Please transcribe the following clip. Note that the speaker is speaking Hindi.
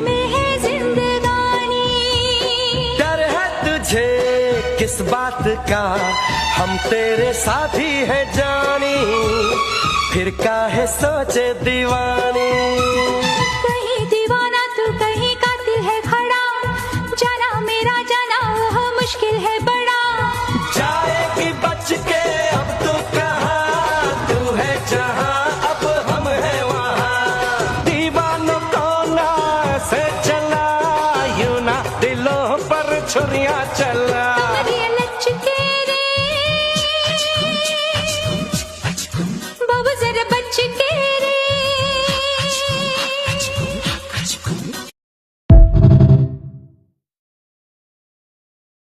में है जिंदगानी। डर है तुझे किस बात का, हम तेरे साथी है जानी, फिर काहे सोचे दीवानी। कहीं दीवाना तू कहीं कातिल है खड़ा, जाना मेरा जाना वो मुश्किल है बड़ा। जाएगी बच के अब तू कहाँ, तू है जहाँ अब हम है वहाँ। दीवानों को ना से चला यूं ना दिलों पर छुरियां चला।